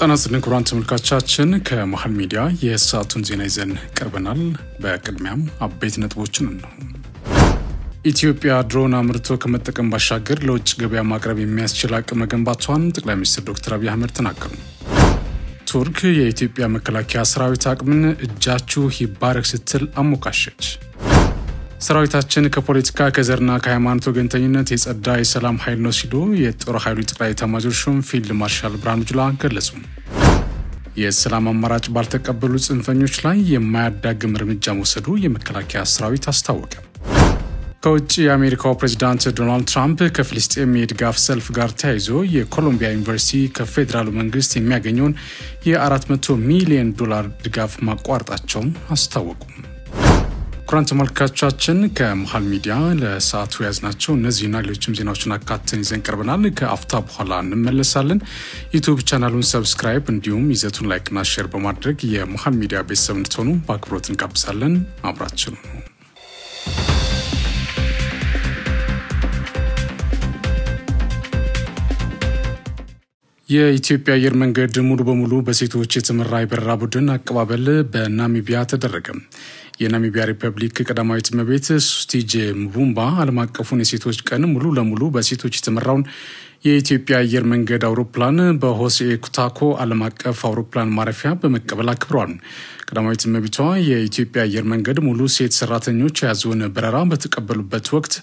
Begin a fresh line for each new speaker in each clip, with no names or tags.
ጣናስልን ክቡራን ተመልካቾቻችን ከመሃል ሚዲያ የሰዓቱን ዜና ይዘን ቀርበናል። በቅድሚያም አበይት ነጥቦችን ነው። ኢትዮጵያ ድሮን አምርቶ ከመጠቀም ባሻገር ለውጭ ገበያ ማቅረብ የሚያስችል አቅም መገንባቷን ጠቅላይ ሚኒስትር ዶክተር አብይ አህመድ ተናገሩ። ቱርክ የኢትዮጵያ መከላከያ ሰራዊት አቅምን እጃችሁ ይባረክ ስትል አሞካሸች። ሰራዊታችን ከፖለቲካ ከዘርና ከሃይማኖት ወገንተኝነት የጸዳ የሰላም ኃይል ነው ሲሉ የጦር ኃይሉ ጠቅላይ ኤታማዦር ሹም ፊልድ ማርሻል ብርሃኑ ጁላ ገለጹ። የሰላም አማራጭ ባልተቀበሉ ጽንፈኞች ላይ የማያዳግም እርምጃ መውሰዱ የመከላከያ ሰራዊት አስታወቀ። ከውጭ የአሜሪካው ፕሬዝዳንት ዶናልድ ትራምፕ ከፍልስጤም የድጋፍ ሰልፍ ጋር ተያይዞ የኮሎምቢያ ዩኒቨርሲቲ ከፌደራሉ መንግስት የሚያገኘውን የ$400 ሚሊዮን ድጋፍ ማቋረጣቸውን አስታወቁ። ክቡራን ተመልካቾቻችን ከመሃል ሚዲያ ለሰዓቱ ያዝናቸው እነዚህና ሌሎችም ዜናዎችን አካተን ይዘን ቀርበናል። ከአፍታ በኋላ እንመለሳለን። ዩቲዩብ ቻናሉን ሰብስክራይብ እንዲሁም ይዘቱን ላይክና ሼር በማድረግ የመሃል ሚዲያ ቤተሰብ እንድትሆኑ በአክብሮት እንጋብዛለን። አብራችሁን ሁኑ። የኢትዮጵያ አየር መንገድ ሙሉ በሙሉ በሴቶች የተመራ የበረራ ቡድን አቀባበል በናሚቢያ ተደረገ። የናሚቢያ ሪፐብሊክ ቀዳማዊት እመቤት ሱስቲጄ ሙቡምባ ዓለም አቀፉን የሴቶች ቀን ሙሉ ለሙሉ በሴቶች የተመራውን የኢትዮጵያ አየር መንገድ አውሮፕላን በሆሴ ኩታኮ ዓለም አቀፍ አውሮፕላን ማረፊያ በመቀበል አክብረዋል። ቀዳማዊት እመቤቷ የኢትዮጵያ አየር መንገድ ሙሉ ሴት ሰራተኞች የያዘውን በረራ በተቀበሉበት ወቅት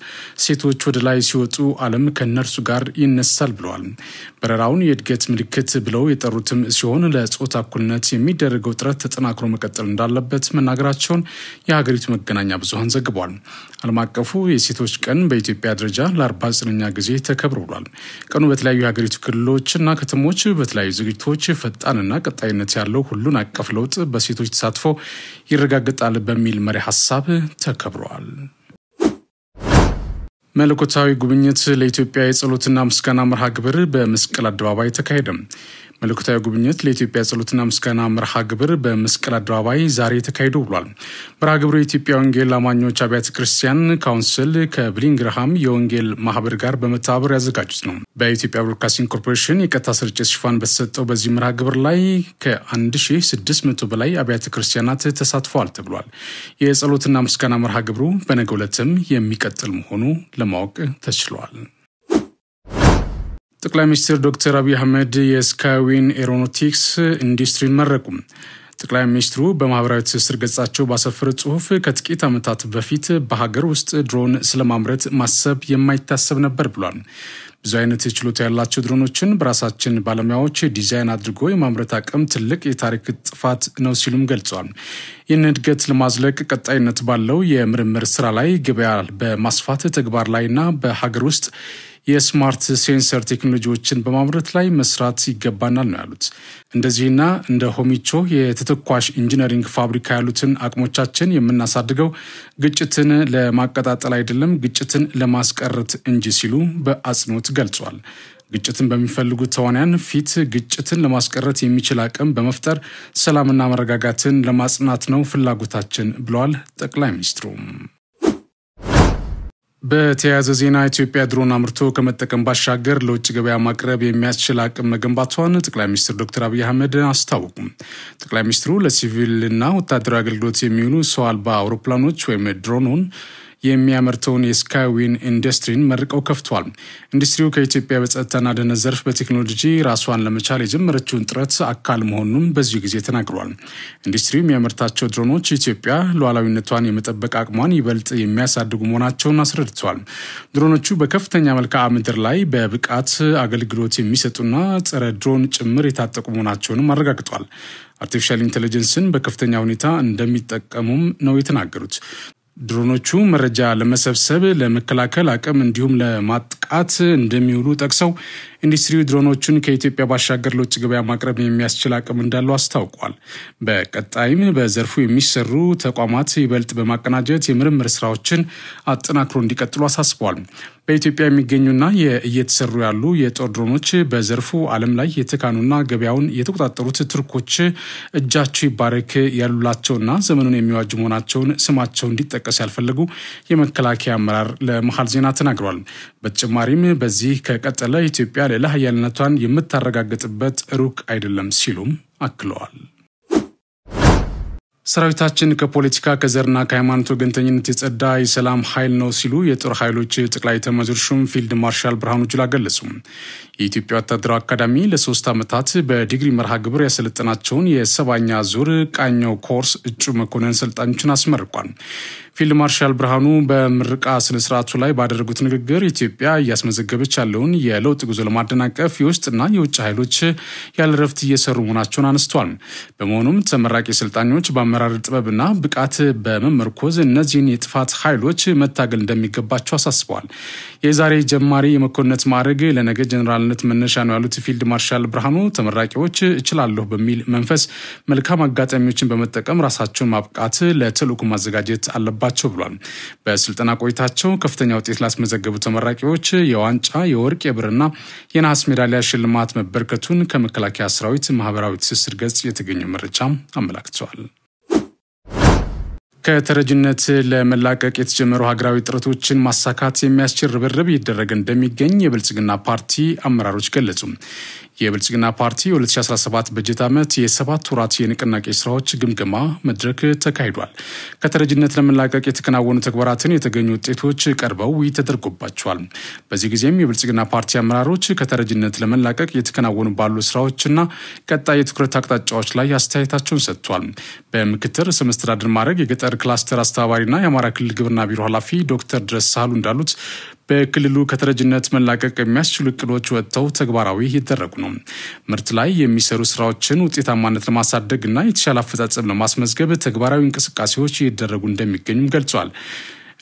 ሴቶች ወደ ላይ ሲወጡ ዓለም ከነርሱ ጋር ይነሳል ብለዋል። በረራውን የእድገት ምልክት ብለው የጠሩትም ሲሆን ለጾታ እኩልነት የሚደረገው ጥረት ተጠናክሮ መቀጠል እንዳለበት መናገራቸውን የሀገሪቱ መገናኛ ብዙሃን ዘግቧል። ዓለም አቀፉ የሴቶች ቀን በኢትዮጵያ ደረጃ ለ49ኛ ጊዜ ተከብሯል። ቀኑ በተለያዩ የሀገሪቱ ክልሎችና ከተሞች በተለያዩ ዝግጅቶች ፈጣንና ቀጣይነት ያለው ሁሉን አቀፍ ለውጥ በሴቶች ተሳትፎ ይረጋገጣል በሚል መሪ ሐሳብ ተከብሯል። መለኮታዊ ጉብኝት ለኢትዮጵያ የጸሎትና ምስጋና መርሃ ግብር በመስቀል አደባባይ ተካሄደ። መለኮታዊ ጉብኝት ለኢትዮጵያ ጸሎትና ምስጋና መርሃ ግብር በመስቀል አደባባይ ዛሬ ተካሂዶ ብሏል። መርሃ ግብሩ የኢትዮጵያ ወንጌል አማኞች አብያተ ክርስቲያን ካውንስል ከብሊንግርሃም የወንጌል ማህበር ጋር በመተባበር ያዘጋጁት ነው። በኢትዮጵያ ብሮድካስቲንግ ኮርፖሬሽን የቀጥታ ስርጭት ሽፋን በተሰጠው በዚህ መርሃ ግብር ላይ ከ1600 በላይ አብያተ ክርስቲያናት ተሳትፈዋል ተብሏል። የጸሎትና ምስጋና መርሃ ግብሩ በነገው ዕለትም የሚቀጥል መሆኑ ለማወቅ ተችሏል። ጠቅላይ ሚኒስትር ዶክተር አብይ አህመድ የስካይዊን ኤሮኖቲክስ ኢንዱስትሪን መረቁ። ጠቅላይ ሚኒስትሩ በማህበራዊ ትስስር ገጻቸው ባሰፈሩት ጽሁፍ ከጥቂት ዓመታት በፊት በሀገር ውስጥ ድሮን ስለማምረት ማሰብ የማይታሰብ ነበር ብሏል። ብዙ አይነት ችሎታ ያላቸው ድሮኖችን በራሳችን ባለሙያዎች ዲዛይን አድርጎ የማምረት አቅም ትልቅ የታሪክ ጥፋት ነው ሲሉም ገልጸዋል። ይህን እድገት ለማዝለቅ ቀጣይነት ባለው የምርምር ስራ ላይ ገበያ በማስፋት ተግባር ላይና በሀገር ውስጥ የስማርት ሴንሰር ቴክኖሎጂዎችን በማምረት ላይ መስራት ይገባናል ነው ያሉት። እንደዚህና እንደ ሆሚቾ የተተኳሽ ኢንጂነሪንግ ፋብሪካ ያሉትን አቅሞቻችን የምናሳድገው ግጭትን ለማቀጣጠል አይደለም፣ ግጭትን ለማስቀረት እንጂ ሲሉ በአጽንኦት ገልጿል። ግጭትን በሚፈልጉ ተዋንያን ፊት ግጭትን ለማስቀረት የሚችል አቅም በመፍጠር ሰላምና መረጋጋትን ለማጽናት ነው ፍላጎታችን ብለዋል ጠቅላይ ሚኒስትሩ። በተያያዘ ዜና ኢትዮጵያ ድሮን አምርቶ ከመጠቀም ባሻገር ለውጭ ገበያ ማቅረብ የሚያስችል አቅም መገንባቷን ጠቅላይ ሚኒስትር ዶክተር አብይ አህመድ አስታወቁ። ጠቅላይ ሚኒስትሩ ለሲቪልና ወታደራዊ አገልግሎት የሚውሉ ሰው አልባ አውሮፕላኖች ወይም ድሮኑን የሚያመርተውን የስካይዊን ኢንዱስትሪን መርቀው ከፍቷል። ኢንዱስትሪው ከኢትዮጵያ በጸጥታና ደህንነት ዘርፍ በቴክኖሎጂ ራሷን ለመቻል የጀመረችውን ጥረት አካል መሆኑን በዚሁ ጊዜ ተናግሯል። ኢንዱስትሪው የሚያመርታቸው ድሮኖች ኢትዮጵያ ሉዓላዊነቷን የመጠበቅ አቅሟን ይበልጥ የሚያሳድጉ መሆናቸውን አስረድተዋል። ድሮኖቹ በከፍተኛ መልክዓ ምድር ላይ በብቃት አገልግሎት የሚሰጡና ጸረ ድሮን ጭምር የታጠቁ መሆናቸውንም አረጋግጧል። አርቲፊሻል ኢንተለጀንስን በከፍተኛ ሁኔታ እንደሚጠቀሙም ነው የተናገሩት። ድሮኖቹ መረጃ ለመሰብሰብ፣ ለመከላከል አቅም እንዲሁም ለማጥቃት እንደሚውሉ ጠቅሰው ኢንዱስትሪው ድሮኖቹን ከኢትዮጵያ ባሻገር ለውጭ ገበያ ማቅረብ የሚያስችል አቅም እንዳለው አስታውቋል። በቀጣይም በዘርፉ የሚሰሩ ተቋማት ይበልጥ በማቀናጀት የምርምር ስራዎችን አጠናክሮ እንዲቀጥሉ አሳስበዋል። በኢትዮጵያ የሚገኙና እየተሰሩ ያሉ የጦር ድሮኖች በዘርፉ ዓለም ላይ የተካኑና ገበያውን የተቆጣጠሩት ቱርኮች እጃቸው ይባረክ ያሉላቸውና ዘመኑን የሚዋጁ መሆናቸውን ስማቸው እንዲጠቀስ ያልፈለጉ የመከላከያ አመራር ለመሃል ዜና ተናግሯል። በተጨማሪ በተጨማሪም በዚህ ከቀጠለ ኢትዮጵያ ሌላ ኃያልነቷን የምታረጋግጥበት ሩቅ አይደለም ሲሉም አክለዋል። ሰራዊታችን ከፖለቲካ ከዘርና ከሃይማኖት ወገንተኝነት የጸዳ የሰላም ኃይል ነው ሲሉ የጦር ኃይሎች ጠቅላይ ኤታማዦር ሹም ፊልድ ማርሻል ብርሃኑ ጁላ ገለጹ። የኢትዮጵያ ወታደራዊ አካዳሚ ለ3 ዓመታት በዲግሪ መርሃ ግብር ያሰለጠናቸውን የ7ኛ ዙር ቃኘው ኮርስ እጩ መኮንን ሰልጣኞችን አስመርቋል። ፊልድ ማርሻል ብርሃኑ በምርቃ ስነ ስርዓቱ ላይ ባደረጉት ንግግር ኢትዮጵያ እያስመዘገበች ያለውን የለውጥ ጉዞ ለማደናቀፍ የውስጥና የውጭ ኃይሎች ያለ ረፍት እየሰሩ መሆናቸውን አነስተዋል። በመሆኑም ተመራቂ ሰልጣኞች በአመራር ጥበብና ብቃት በመመርኮዝ እነዚህን የጥፋት ኃይሎች መታገል እንደሚገባቸው አሳስበዋል። የዛሬ ጀማሪ የመኮንነት ማዕረግ ለነገ ጀነራልነት መነሻ ነው ያሉት ፊልድ ማርሻል ብርሃኑ ተመራቂዎች እችላለሁ በሚል መንፈስ መልካም አጋጣሚዎችን በመጠቀም ራሳቸውን ማብቃት ለተልዕኮ ማዘጋጀት አለባቸው ብሏል። በስልጠና ቆይታቸው ከፍተኛ ውጤት ላስመዘገቡ ተመራቂዎች የዋንጫ፣ የወርቅ፣ የብርና የነሐስ ሜዳሊያ ሽልማት መበርከቱን ከመከላከያ ሰራዊት ማህበራዊ ትስስር ገጽ የተገኘ መረጃ አመላክቷል። ከተረጅነት ለመላቀቅ የተጀመሩ ሀገራዊ ጥረቶችን ማሳካት የሚያስችል ርብርብ ይደረግ እንደሚገኝ የብልጽግና ፓርቲ አመራሮች ገለጹ። የብልጽግና ፓርቲ 2017 በጀት ዓመት የ7 ወራት የንቅናቄ ስራዎች ግምገማ መድረክ ተካሂዷል። ከተረጅነት ለመላቀቅ የተከናወኑ ተግባራትን የተገኙ ውጤቶች ቀርበው ውይይት ተደርጎባቸዋል። በዚህ ጊዜም የብልጽግና ፓርቲ አመራሮች ከተረጅነት ለመላቀቅ የተከናወኑ ባሉ ስራዎችና ቀጣይ የትኩረት አቅጣጫዎች ላይ አስተያየታቸውን ሰጥቷል። በምክትል ርዕሰ መስተዳድር ማዕረግ የገጠር ክላስተር አስተባባሪና የአማራ ክልል ግብርና ቢሮ ኃላፊ ዶክተር ድረስ ሳህሉ እንዳሉት በክልሉ ከተረጅነት መላቀቅ የሚያስችሉ እቅዶች ወጥተው ተግባራዊ እየተደረጉ ነው። ምርት ላይ የሚሰሩ ስራዎችን ውጤታማነት ለማሳደግና የተሻለ አፈጻጸም ለማስመዝገብ ተግባራዊ እንቅስቃሴዎች እየተደረጉ እንደሚገኙም ገልጿል።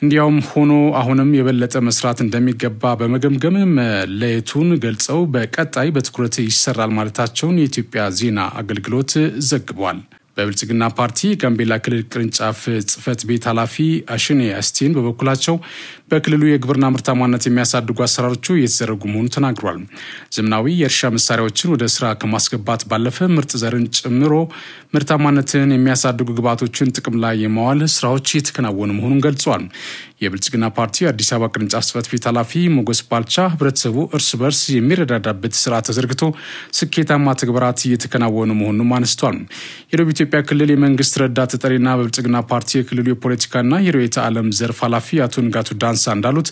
እንዲያውም ሆኖ አሁንም የበለጠ መስራት እንደሚገባ በመገምገም መለየቱን ገልጸው በቀጣይ በትኩረት ይሰራል ማለታቸውን የኢትዮጵያ ዜና አገልግሎት ዘግቧል። በብልጽግና ፓርቲ ጋምቤላ ክልል ቅርንጫፍ ጽህፈት ቤት ኃላፊ አሽኔ አስቲን በበኩላቸው በክልሉ የግብርና ምርታማነት የሚያሳድጉ አሰራሮቹ እየተዘረጉ መሆኑን ተናግሯል። ዘመናዊ የእርሻ መሳሪያዎችን ወደ ስራ ከማስገባት ባለፈ ምርጥ ዘርን ጨምሮ ምርታማነትን የሚያሳድጉ ግብዓቶችን ጥቅም ላይ የማዋል ስራዎች እየተከናወኑ መሆኑን ገልጿል። የብልጽግና ፓርቲ አዲስ አበባ ቅርንጫፍ ጽህፈት ቤት ኃላፊ ሞገስ ባልቻ ህብረተሰቡ እርስ በርስ የሚረዳዳበት ስርዓት ተዘርግቶ ስኬታማ ተግባራት እየተከናወኑ መሆኑን አነስቷል። የደቡብ ኢትዮጵያ ክልል የመንግስት ረዳት ተጠሪና በብልጽግና ፓርቲ የክልሉ የፖለቲካና የርዕዮተ ዓለም ዘርፍ ኃላፊ አቶ ንጋቱ ዳንሳ እንዳሉት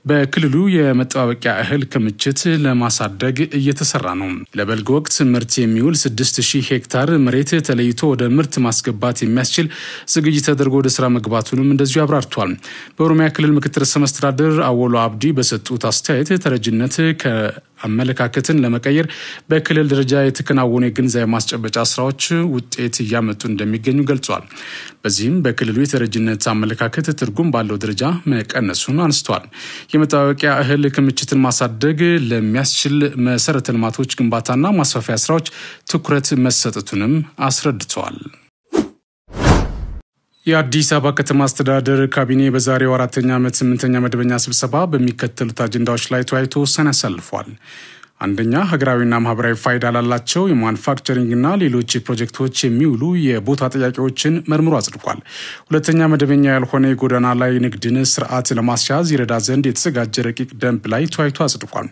በክልሉ የመጠባበቂያ እህል ክምችት ለማሳደግ እየተሰራ ነው። ለበልግ ወቅት ምርት የሚውል 6000 ሄክታር መሬት ተለይቶ ወደ ምርት ማስገባት የሚያስችል ዝግጅት ተደርጎ ወደ ስራ መግባቱንም እንደዚሁ አብራርቷል። በኦሮሚያ ክልል ምክትል ርዕሰ መስተዳድር አወሎ አብዲ በሰጡት አስተያየት ተረጅነት ከአመለካከትን ለመቀየር በክልል ደረጃ የተከናወኑ የግንዛቤ ማስጨበጫ ስራዎች ውጤት እያመጡ እንደሚገኙ ገልጿል። በዚህም በክልሉ የተረጅነት አመለካከት ትርጉም ባለው ደረጃ መቀነሱን አንስተዋል። የመጠባበቂያ እህል ክምችትን ማሳደግ ለሚያስችል መሰረተ ልማቶች ግንባታና ማስፋፊያ ስራዎች ትኩረት መሰጠቱንም አስረድተዋል። የአዲስ አበባ ከተማ አስተዳደር ካቢኔ በዛሬው 4ኛ ዓመት 8ኛ መደበኛ ስብሰባ በሚከተሉት አጀንዳዎች ላይ ተወያይቶ ውሳኔ አሳልፏል። አንደኛ፣ ሀገራዊና ማህበራዊ ፋይዳ ላላቸው የማኑፋክቸሪንግና ሌሎች ፕሮጀክቶች የሚውሉ የቦታ ጥያቄዎችን መርምሮ አጽድቋል። ሁለተኛ፣ መደበኛ ያልሆነ የጎዳና ላይ ንግድን ስርዓት ለማስያዝ ይረዳ ዘንድ የተዘጋጀ ረቂቅ ደንብ ላይ ተወያይቶ አጽድቋል።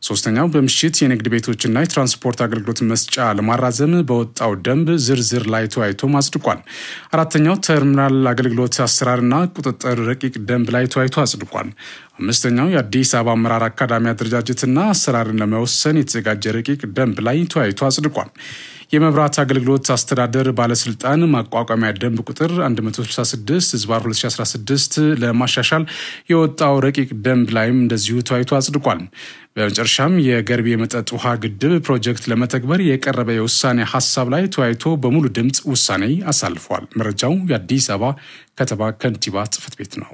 ሶስተኛው፣ በምሽት የንግድ ቤቶችና የትራንስፖርት አገልግሎት መስጫ ለማራዘም በወጣው ደንብ ዝርዝር ላይ ተወያይቶ አጽድቋል። አራተኛው፣ ተርሚናል አገልግሎት አሰራርና ቁጥጥር ረቂቅ ደንብ ላይ ተወያይቶ አጽድቋል። አምስተኛው፣ የአዲስ አበባ አመራር አካዳሚ አደረጃጀትና አሰራርን ለመወሰን የተዘጋጀ ረቂቅ ደንብ ላይ ተወያይቶ አጽድቋል። የመብራት አገልግሎት አስተዳደር ባለስልጣን ማቋቋሚያ ደንብ ቁጥር 166/2016 ለማሻሻል የወጣው ረቂቅ ደንብ ላይም እንደዚሁ ተወያይቶ አጽድቋል። በመጨረሻም የገርቢ የመጠጥ ውሃ ግድብ ፕሮጀክት ለመተግበር የቀረበ የውሳኔ ሀሳብ ላይ ተወያይቶ በሙሉ ድምፅ ውሳኔ አሳልፏል። መረጃው የአዲስ አበባ ከተማ ከንቲባ ጽህፈት ቤት ነው።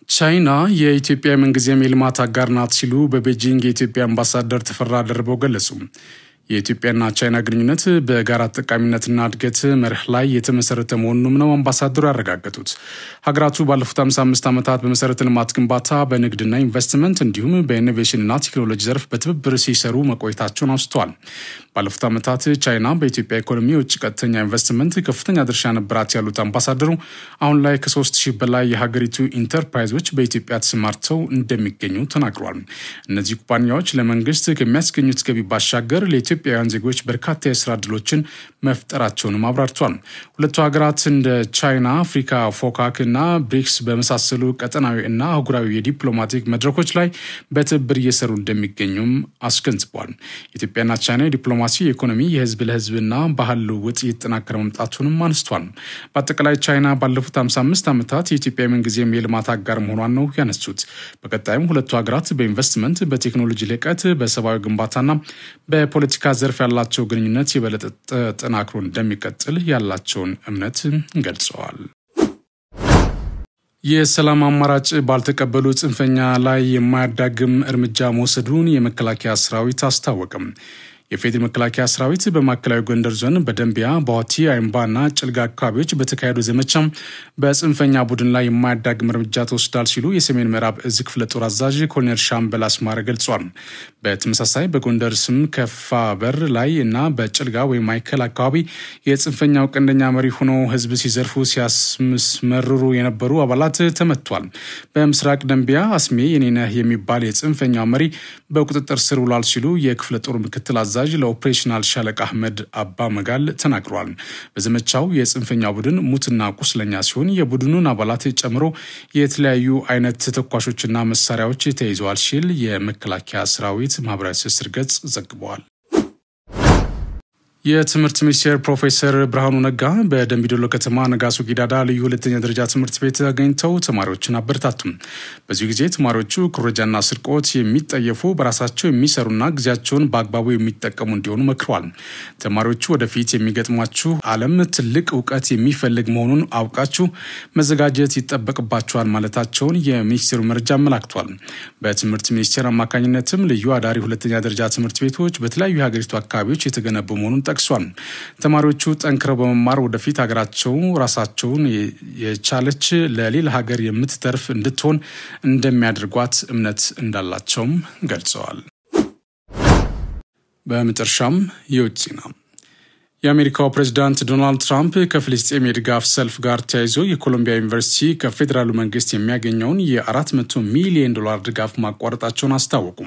ቻይና የኢትዮጵያ ምንጊዜም የልማት አጋር ናት ሲሉ በቤጂንግ የኢትዮጵያ አምባሳደር ተፈራ ደርበው ገለጹ። የኢትዮጵያና ቻይና ግንኙነት በጋራ ተጠቃሚነትና እድገት መርህ ላይ የተመሰረተ መሆኑን ነው አምባሳደሩ ያረጋገጡት። ሀገራቱ ባለፉት 55 ዓመታት በመሰረተ ልማት ግንባታ፣ በንግድና ኢንቨስትመንት እንዲሁም በኢኖቬሽንና ቴክኖሎጂ ዘርፍ በትብብር ሲሰሩ መቆየታቸውን አውስተዋል። ባለፉት ዓመታት ቻይና በኢትዮጵያ ኢኮኖሚ ውጭ ቀጥተኛ ኢንቨስትመንት ከፍተኛ ድርሻ ነበራት ያሉት አምባሳደሩ አሁን ላይ ከ3000 በላይ የሀገሪቱ ኢንተርፕራይዞች በኢትዮጵያ ተሰማርተው እንደሚገኙ ተናግረዋል። እነዚህ ኩባንያዎች ለመንግስት ከሚያስገኙት ገቢ ባሻገር ለኢትዮጵያውያን ዜጎች በርካታ የስራ ዕድሎችን መፍጠራቸውን አብራርተዋል። ሁለቱ ሀገራት እንደ ቻይና፣ አፍሪካ ፎካክ እና ብሪክስ በመሳሰሉ ቀጠናዊ እና አህጉራዊ የዲፕሎማቲክ መድረኮች ላይ በትብብር እየሰሩ እንደሚገኙም አስገንዝበዋል። ኢትዮጵያና ቻይና የዲፕሎማሲ የኢኮኖሚ የህዝብ ለህዝብና ባህል ልውውጥ እየተጠናከረ መምጣቱንም አንስቷል። በአጠቃላይ ቻይና ባለፉት 55 ዓመታት የኢትዮጵያ ምንጊዜም የልማት አጋር መሆኗን ነው ያነሱት። በቀጣይም ሁለቱ ሀገራት በኢንቨስትመንት፣ በቴክኖሎጂ ልቀት፣ በሰብአዊ ግንባታና በፖለቲካ ዘርፍ ያላቸው ግንኙነት የበለጠ ተጠናክሮ እንደሚቀጥል ያላቸውን እምነት ገልጸዋል። የሰላም አማራጭ ባልተቀበሉ ጽንፈኛ ላይ የማያዳግም እርምጃ መውሰዱን የመከላከያ ሰራዊት አስታወቀም። የፌዴራል መከላከያ ሰራዊት በማዕከላዊ ጎንደር ዞን በደንቢያ፣ በዋቲ፣ አይምባና ጭልጋ አካባቢዎች በተካሄዱ ዘመቻ በጽንፈኛ ቡድን ላይ የማያዳግም እርምጃ ተወስዷል ሲሉ የሰሜን ምዕራብ እዝ ክፍለ ጦር አዛዥ ኮሎኔል ሻምበል አስማረ ገልጿል። በተመሳሳይ በጎንደር ስም ከፋ በር ላይ እና በጭልጋ ወይም ማዕከል አካባቢ የጽንፈኛው ቀንደኛ መሪ ሆነው ህዝብ ሲዘርፉ ሲያስመርሩ የነበሩ አባላት ተመቷል። በምስራቅ ደንቢያ አስሜ የኔነህ የሚባል የጽንፈኛው መሪ በቁጥጥር ስር ውሏል ሲሉ የክፍለ ጦር ምክትል አዛዥ ለኦፕሬሽናል ሻለቃ አህመድ አባ መጋል ተናግሯል። በዘመቻው የጽንፈኛው ቡድን ሙትና ቁስለኛ ሲሆን የቡድኑን አባላት ጨምሮ የተለያዩ አይነት ተተኳሾችና መሳሪያዎች ተይዘዋል ሲል የመከላከያ ሰራዊት ማህበራዊ ትስስር ገጽ ዘግቧል። የትምህርት ሚኒስቴር ፕሮፌሰር ብርሃኑ ነጋ በደምቢዶሎ ከተማ ነጋሶ ጊዳዳ ልዩ ሁለተኛ ደረጃ ትምህርት ቤት ተገኝተው ተማሪዎችን አበረታቱ። በዚህ ጊዜ ተማሪዎቹ ኩረጃና ስርቆት የሚጠየፉ በራሳቸው የሚሰሩና ጊዜያቸውን በአግባቡ የሚጠቀሙ እንዲሆኑ መክረዋል። ተማሪዎቹ ወደፊት የሚገጥሟችሁ ዓለም ትልቅ እውቀት የሚፈልግ መሆኑን አውቃችሁ መዘጋጀት ይጠበቅባችኋል ማለታቸውን የሚኒስቴሩ መረጃ አመላክቷል። በትምህርት ሚኒስቴር አማካኝነትም ልዩ አዳሪ ሁለተኛ ደረጃ ትምህርት ቤቶች በተለያዩ የሀገሪቱ አካባቢዎች የተገነቡ መሆኑን ጠቅሷል። ተማሪዎቹ ጠንክረው በመማር ወደፊት ሀገራቸው ራሳቸውን የቻለች ለሌላ ሀገር የምትተርፍ እንድትሆን እንደሚያደርጓት እምነት እንዳላቸውም ገልጸዋል። በመጨረሻም የውጭ ዜና። የአሜሪካው ፕሬዝዳንት ዶናልድ ትራምፕ ከፍልስጤም የድጋፍ ሰልፍ ጋር ተያይዞ የኮሎምቢያ ዩኒቨርሲቲ ከፌዴራሉ መንግስት የሚያገኘውን የ$400 ሚሊዮን ድጋፍ ማቋረጣቸውን አስታወቁ።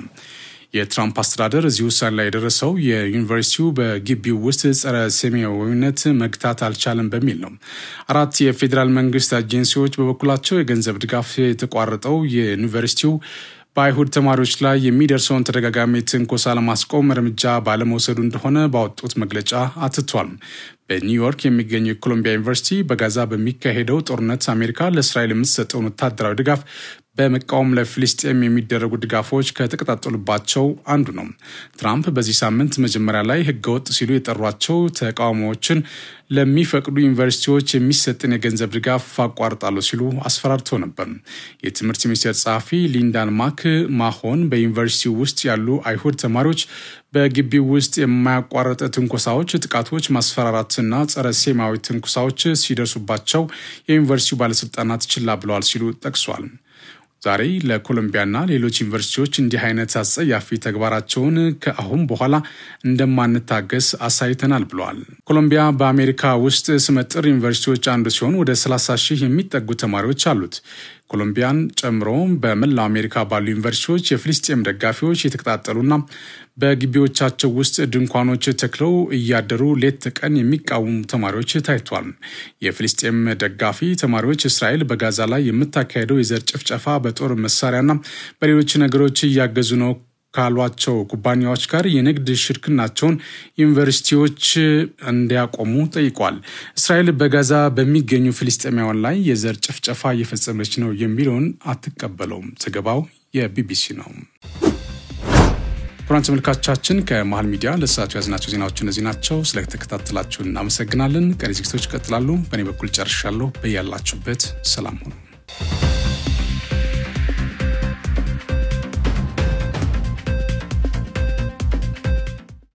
የትራምፕ አስተዳደር እዚህ ውሳኔ ላይ የደረሰው የዩኒቨርሲቲው በግቢው ውስጥ ጸረ ሴማዊነት መግታት አልቻለም በሚል ነው። 4 የፌዴራል መንግስት ኤጀንሲዎች በበኩላቸው የገንዘብ ድጋፍ የተቋረጠው የዩኒቨርሲቲው በአይሁድ ተማሪዎች ላይ የሚደርሰውን ተደጋጋሚ ትንኮሳ ለማስቆም እርምጃ ባለመውሰዱ እንደሆነ ባወጡት መግለጫ አትቷል። በኒውዮርክ የሚገኘው የኮሎምቢያ ዩኒቨርሲቲ በጋዛ በሚካሄደው ጦርነት አሜሪካ ለእስራኤል የምትሰጠውን ወታደራዊ ድጋፍ በመቃወም ለፍልስጤም የሚደረጉ ድጋፎች ከተቀጣጠሉባቸው አንዱ ነው። ትራምፕ በዚህ ሳምንት መጀመሪያ ላይ ህገወጥ ሲሉ የጠሯቸው ተቃውሞዎችን ለሚፈቅዱ ዩኒቨርሲቲዎች የሚሰጥን የገንዘብ ድጋፍ አቋርጣለሁ ሲሉ አስፈራርተው ነበር። የትምህርት ሚኒስቴር ጸሐፊ ሊንዳን ማክ ማሆን በዩኒቨርሲቲው ውስጥ ያሉ አይሁድ ተማሪዎች በግቢው ውስጥ የማያቋርጥ ትንኮሳዎች፣ ጥቃቶች፣ ማስፈራራትና ጸረ ሴማዊ ትንኮሳዎች ሲደርሱባቸው የዩኒቨርሲቲው ባለስልጣናት ችላ ብለዋል ሲሉ ጠቅሷል። ዛሬ ለኮሎምቢያና ሌሎች ዩኒቨርሲቲዎች እንዲህ አይነት አጸያፊ ተግባራቸውን ከአሁን በኋላ እንደማንታገስ አሳይተናል ብለዋል። ኮሎምቢያ በአሜሪካ ውስጥ ስመጥር ዩኒቨርሲቲዎች አንዱ ሲሆን ወደ 30,000 የሚጠጉ ተማሪዎች አሉት። ኮሎምቢያን ጨምሮ በመላው አሜሪካ ባሉ ዩኒቨርሲቲዎች የፍልስጤም ደጋፊዎች የተቀጣጠሉና በግቢዎቻቸው ውስጥ ድንኳኖች ተክለው እያደሩ ሌት ተቀን የሚቃወሙ ተማሪዎች ታይቷል። የፍልስጤም ደጋፊ ተማሪዎች እስራኤል በጋዛ ላይ የምታካሄደው የዘር ጭፍጨፋ በጦር መሳሪያና በሌሎች ነገሮች እያገዙ ነው ካሏቸው ኩባንያዎች ጋር የንግድ ሽርክናቸውን ዩኒቨርሲቲዎች እንዲያቆሙ ጠይቋል። እስራኤል በጋዛ በሚገኙ ፍልስጤማውያን ላይ የዘር ጭፍጨፋ እየፈጸመች ነው የሚለውን አትቀበለውም። ዘገባው የቢቢሲ ነው። ክቡራን ተመልካቾቻችን ከመሃል ሚዲያ ለሰዓቱ ያዝናቸው ዜናዎች እነዚህ ናቸው። ስለተከታተላችሁ እናመሰግናለን። ቀሪ ዝግጅቶች ይቀጥላሉ። በእኔ በኩል ጨርሻለሁ። በያላችሁበት ሰላም ሁኑ።